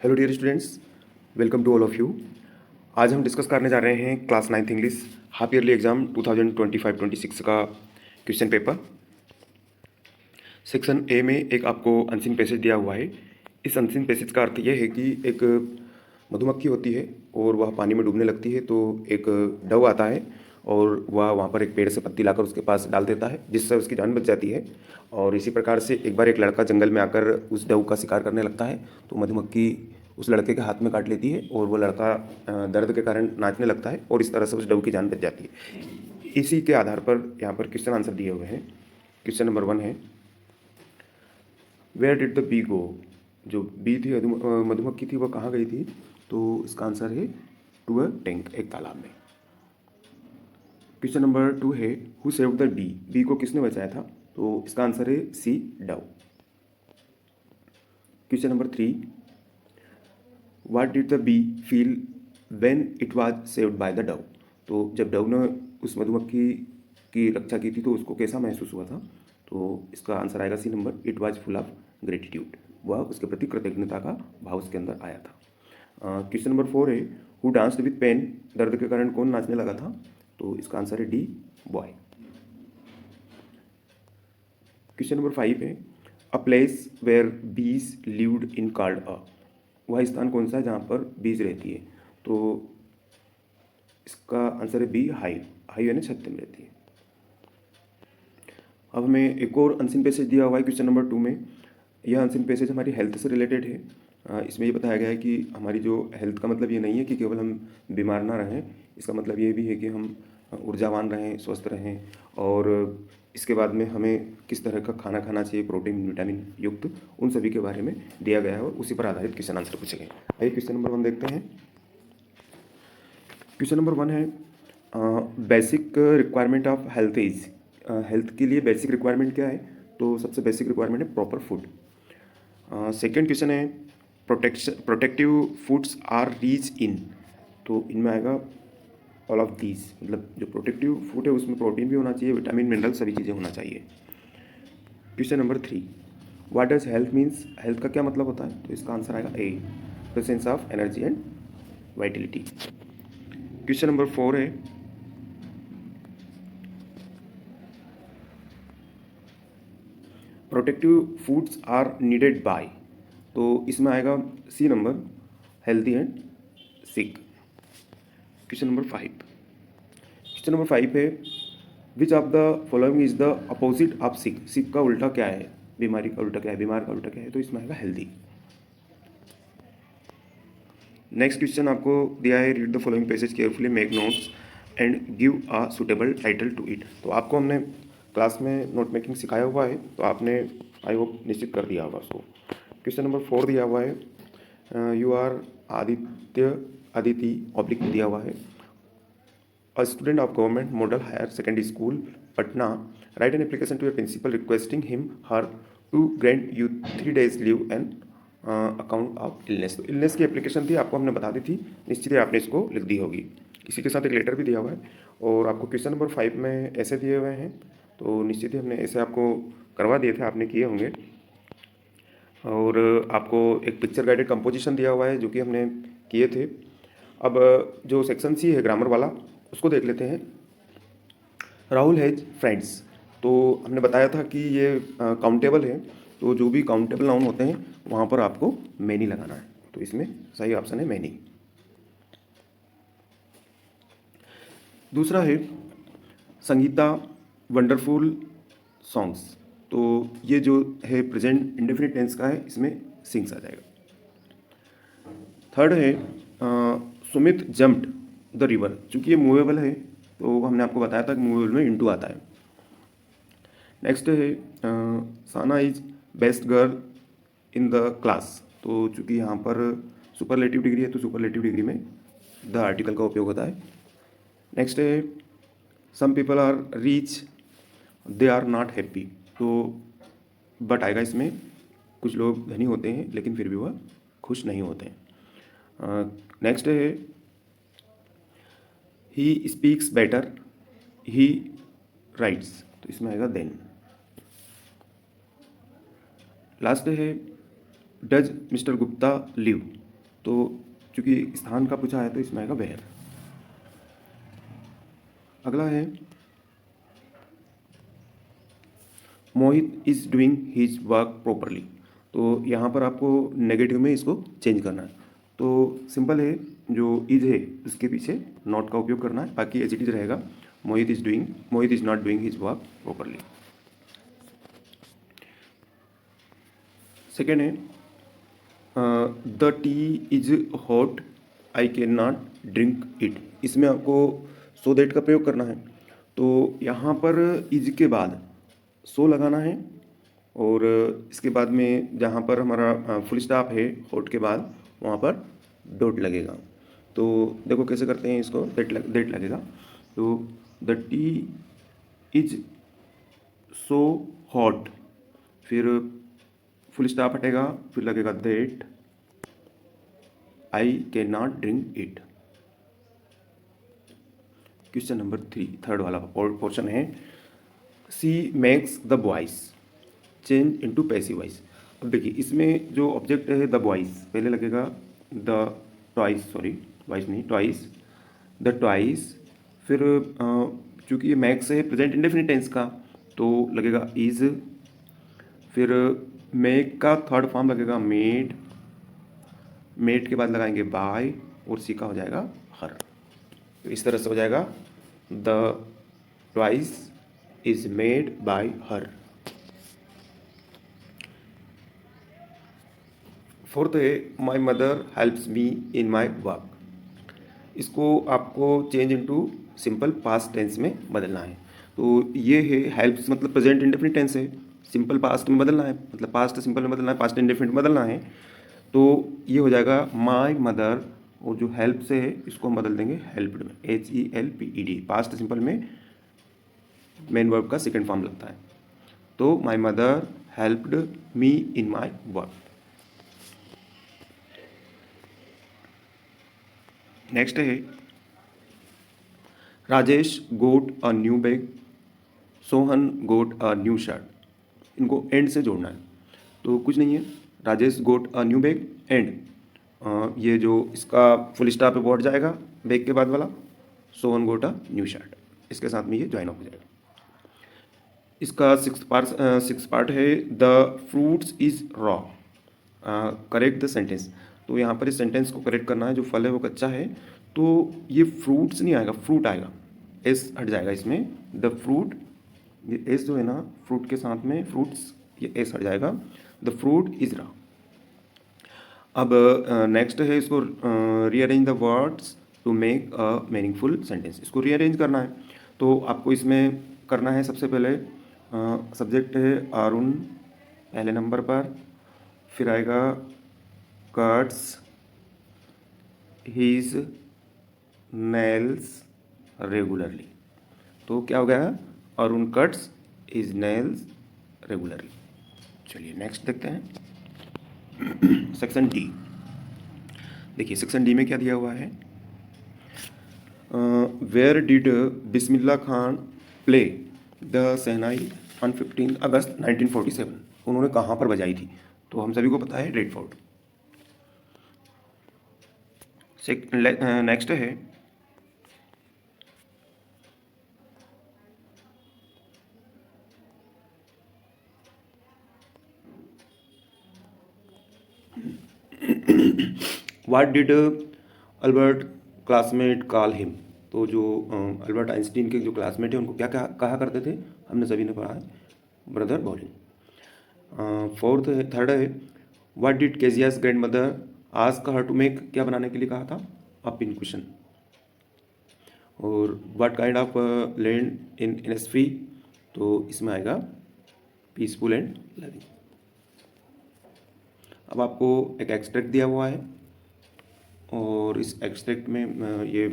Hello dear students, welcome to all of you. आज हम discuss करने जा रहे हैं class 9th English half yearly exam 2025-26 का क्वेश्चन पेपर। सेक्शन ए में एक आपको अनसीन पैसेज दिया हुआ है। इस अनसीन पैसेज का अर्थ यह है कि एक मधुमक्खी होती है और वह पानी में डूबने लगती है, तो एक डव आता है और वह वहाँ पर एक पेड़ से पत्ती लाकर उसके पास डाल देता है, जिससे उसकी जान बच जाती है। और इसी प्रकार से एक बार एक लड़का जंगल में आकर उस डव का शिकार करने लगता है, तो मधुमक्खी उस लड़के के हाथ में काट लेती है और वो लड़का दर्द के कारण नाचने लगता है और इस तरह से उस डव की जान बच जाती है। इसी के आधार पर यहाँ पर क्वेश्चन आंसर दिए हुए हैं। क्वेश्चन नंबर 1 है, where did the be go. जो बी थी, मधुमक्खी थी, वह कहाँ गई थी? तो इसका आंसर है टू अ टैंक, एक तालाब में। क्वेश्चन नंबर 2 है, who saved the bee. Bee को किसने बचाया था? तो इसका आंसर है C, dove. Question number 3, what did the bee feel when it was saved by the dove. तो जब डव ने उस मधुमक्खी की रक्षा की थी तो उसको कैसा महसूस हुआ था? तो इसका आंसर आएगा C number, it was full of gratitude. वह उसके प्रति कृतज्ञता का भाव उसके अंदर आया था। क्वेश्चन नंबर 4 है, हु डांस्ड विथ पेन। दर्द के कारण कौन नाचने लगा था? तो इसका आंसर है डी, बॉय। क्वेश्चन नंबर 5 है, अ प्लेस वेयर बीज लिव्ड इन कॉल्ड अ। वह स्थान कौन सा है जहाँ पर बीज रहती है? तो इसका आंसर है बी, हाइव। हाइव यानी छत्ते में रहती है। अब हमें एक और अनसीन पैसेज दिया हुआ है क्वेश्चन नंबर 2 में। यह अनसीन पैसेज हमारी हेल्थ से रिलेटेड है। इसमें ये बताया गया है कि हमारी जो हेल्थ का मतलब ये नहीं है कि केवल हम बीमार ना रहें, इसका मतलब ये भी है कि हम ऊर्जावान रहें, स्वस्थ रहें। और इसके बाद में हमें किस तरह का खाना खाना चाहिए, प्रोटीन विटामिन युक्त, उन सभी के बारे में दिया गया है और उसी पर आधारित क्वेश्चन आंसर पूछे गए। आइए क्वेश्चन नंबर 1 देखते हैं। क्वेश्चन नंबर 1 है, basic requirement of health is. Health के लिए बेसिक रिक्वायरमेंट क्या है? तो सबसे बेसिक रिक्वायरमेंट है प्रॉपर फूड। सेकेंड क्वेश्चन है, protective foods are rich in. तो इनमें आएगा ऑल ऑफ दीज, मतलब जो प्रोटेक्टिव फूड है उसमें प्रोटीन भी होना चाहिए, विटामिन मिनरल सभी चीज़ें होना चाहिए। Question number 3, what does health means. Health का क्या मतलब होता है? तो इसका आंसर आएगा A, presence of energy and vitality. Question number 4 है, protective foods are needed by. तो इसमें आएगा C number, healthy and sick. Question number 5, question number 5 है, which of the following is the opposite of sick. Sick का उल्टा क्या है? बीमारी का उल्टा क्या है? बीमार का उल्टा क्या है? तो इसमें आएगा हेल्दी। नेक्स्ट क्वेश्चन आपको दिया है, read the following passage carefully, make notes and give a suitable title to it. तो आपको हमने क्लास में नोट मेकिंग सिखाया हुआ है, तो आपने आई होप निश्चित कर दिया होगा उसको। क्वेश्चन नंबर 4 दिया हुआ है, यू आर अदिति ऑब्लिक दिया हुआ है, a student of government model higher secondary school Patna, write an application to your principal requesting him her to grant you 3 days leave and account of illness. तो illness की application थी, आपको हमने बता दी थी, निश्चित ही आपने इसको लिख दी होगी। इसी के साथ एक लेटर भी दिया हुआ है और आपको क्वेश्चन नंबर 5 में ऐसे दिए हुए हैं, तो निश्चित ही हमने ऐसे आपको करवा दिए थे, आपने किए होंगे। और आपको एक पिक्चर गाइडेड कंपोजिशन दिया हुआ है जो कि हमने किए थे। अब जो सेक्शन सी है ग्रामर वाला, उसको देख लेते हैं। Rahul has friends. तो हमने बताया था कि ये काउंटेबल है, तो जो भी काउंटेबल नाउन होते हैं वहाँ पर आपको मैनी लगाना है, तो इसमें सही ऑप्शन है मैनी। दूसरा है संगीता वंडरफुल सॉन्ग्स। तो ये जो है प्रेजेंट इंडेफिनिट टेंस का है, इसमें सिंग्स आ जाएगा। थर्ड है, सुमित जम्प्ड द रिवर। चूँकि ये मूवेबल है तो हमने आपको बताया था कि मूवेबल में इनटू आता है। नेक्स्ट है, Sana is best girl in the class. तो चूँकि यहाँ पर सुपरलेटिव डिग्री है तो सुपरलेटिव डिग्री में द आर्टिकल का उपयोग होता है। नेक्स्ट है, some people are rich they are not happy. तो बट आएगा इसमें, कुछ लोग धनी होते हैं लेकिन फिर भी वह खुश नहीं होते हैं। नेक्स्ट है, he speaks better he rights. तो इसमें आएगा देन। लास्ट है, डज मिस्टर गुप्ता लिव। तो चूँकि स्थान का पूछा है तो इसमें आएगा वेयर। अगला है Mohit is doing his work properly. तो यहाँ पर आपको नेगेटिव में इसको चेंज करना है। तो सिंपल है, जो इज है उसके पीछे नॉट का उपयोग करना है, बाकी एज इट इज रहेगा। Mohit is not doing his work properly. Second है the tea is hot I can not drink it. इसमें आपको सो दैट का प्रयोग करना है। तो यहाँ पर इज के बाद सो लगाना है और इसके बाद में जहाँ पर हमारा फुल स्टॉप है हॉट के बाद वहाँ पर डॉट लगेगा। तो देखो कैसे करते हैं इसको, दैट लगेगा। तो the tea is so hot, फिर फुल स्टॉप हटेगा, फिर लगेगा that I can not drink it. Question number 3, third वाला पोर्शन है C makes the voice change into passive voice. अब देखिए इसमें जो ऑब्जेक्ट है द वॉइस, पहले लगेगा द ट्वाइस, सॉरी वॉइस नहीं, ट्वाइस, द ट्वाइस। फिर चूँकि ये मैक्स है प्रेजेंट इंडेफिनिट टेंस का तो लगेगा इज। फिर मेक का थर्ड फॉर्म लगेगा मेड, मेड के बाद लगाएंगे बाय और सी का हो जाएगा हर। तो इस तरह से हो जाएगा the twice is made by her. Fourth है my mother helps me in my work. इसको आपको change into simple past tense में बदलना है। तो ये है हेल्प्स मतलब प्रेजेंट इंडेफिनिट टेंस है, सिंपल पास्ट में बदलना है, मतलब पास्ट सिंपल में बदलना है, पास्ट इंडेफिनिट में बदलना है। तो ये हो जाएगा माई मदर, और जो हेल्प से है इसको हम बदल देंगे हेल्प्ड में, HELPED। पास्ट सिंपल में मेन वर्ब का सेकेंड फॉर्म लगता है। तो my mother helped me in my work. Next है Rajesh got a new bag, Sohan got a new shirt. इनको एंड से जोड़ना है। तो कुछ नहीं है, Rajesh got a new bag and ये जो इसका फुल स्टॉप पे बोर्ड जाएगा बैग के बाद वाला, Sohan got a new shirt, इसके साथ में ये ज्वाइन हो जाएगा। इसका सिक्स पार्ट है the fruits is raw, correct the sentence. तो यहाँ पर इस सेंटेंस को करेक्ट करना है, जो फल है वो कच्चा है। तो ये फ्रूट्स नहीं आएगा, फ्रूट आएगा, एस हट जाएगा इसमें। द फ्रूट, ये एस जो है ना फ्रूट के साथ में फ्रूट्स, ये एस हट जाएगा। The fruit is raw. अब नेक्स्ट है इसको rearrange the words to make a meaningful sentence. इसको रीअरेंज करना है। तो आपको इसमें करना है सबसे पहले सब्जेक्ट है अरुण पहले नंबर पर, फिर आएगा कट्स हीज नेल्स रेगुलरली। तो क्या हो गया, Arun cuts his nails regularly. चलिए नेक्स्ट देखते हैं सेक्शन डी। देखिए सेक्शन डी में क्या दिया हुआ है, where did Bismillah Khan play the shehnai on 15 August 1947। उन्होंने कहाँ पर बजाई थी? तो हम सभी को पता है रेड फोर्ट। नेक्स्ट है what did Albert classmate call him. तो जो अल्बर्ट आइंस्टीन के जो क्लासमेट है उनको क्या कहा करते थे, हमने सभी ने पढ़ा है, ब्रदर बॉलिंग। थर्ड है what did Kezia's grandmother ask her to make, क्या बनाने के लिए कहा था, अ पिन कुशन। और what kind of land in Innisfree, तो इसमें आएगा पीसफुल एंड लविंग। अब आपको एक एक्सट्रैक्ट दिया हुआ है और इस एक्सट्रैक्ट में ये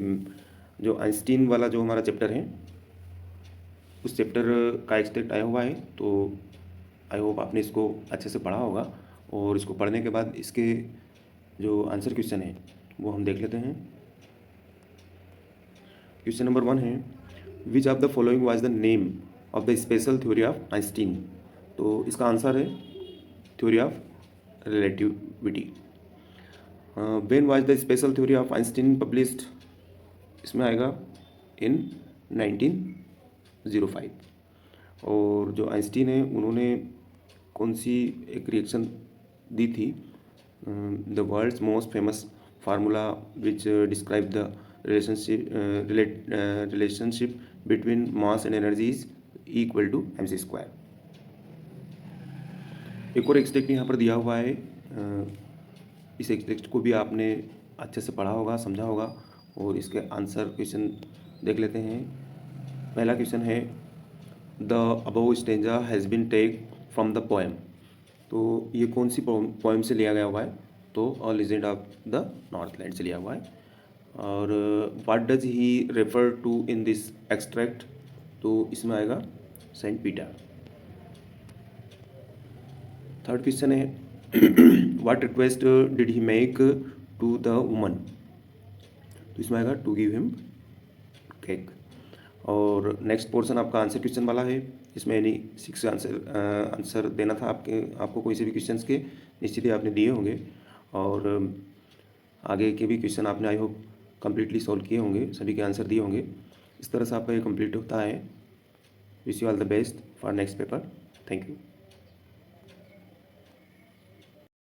जो आइंस्टीन वाला जो हमारा चैप्टर है उस चैप्टर का एक्सट्रैक्ट आया हुआ है। तो आई होप आपने इसको अच्छे से पढ़ा होगा, और इसको पढ़ने के बाद इसके जो आंसर क्वेश्चन है वो हम देख लेते हैं। क्वेश्चन नंबर 1 है which of the following was the name of the special theory of Einstein. तो इसका आंसर है theory of relativity. When was the special theory of Einstein published, इसमें आएगा इन 1905। और जो आइंस्टीन है उन्होंने कौन सी एक रिएक्शन दी थी, the world's most famous formula which describe the relationship between mass and energy is equal to mc²। एक और एक्सटेक्ट यहाँ पर दिया हुआ है, इस एक्सटेक्ट को भी आपने अच्छे से पढ़ा होगा, समझा होगा, और इसके आंसर क्वेश्चन देख लेते हैं। पहला क्वेश्चन है the above stanza has been take from the poem. तो ये कौन सी पोएम से लिया गया हुआ है, तो a legend of the northland से लिया हुआ है। और what does he refer to in this extract, तो इसमें आएगा सेंट पीटर। थर्ड क्वेश्चन है what request did he make to the woman, तो इसमें आएगा टू गिव हिम केक। और नेक्स्ट पोर्शन आपका आंसर क्वेश्चन वाला है, इसमें यानी 6 आंसर देना था आपको कोई से भी क्वेश्चन के, निश्चित ही आपने दिए होंगे। और आगे के भी क्वेश्चन आपने आई होप कम्प्लीटली सॉल्व किए होंगे, सभी के आंसर दिए होंगे। इस तरह से आपका ये कंप्लीट होता है। Wish you all the best for next paper. Thank you.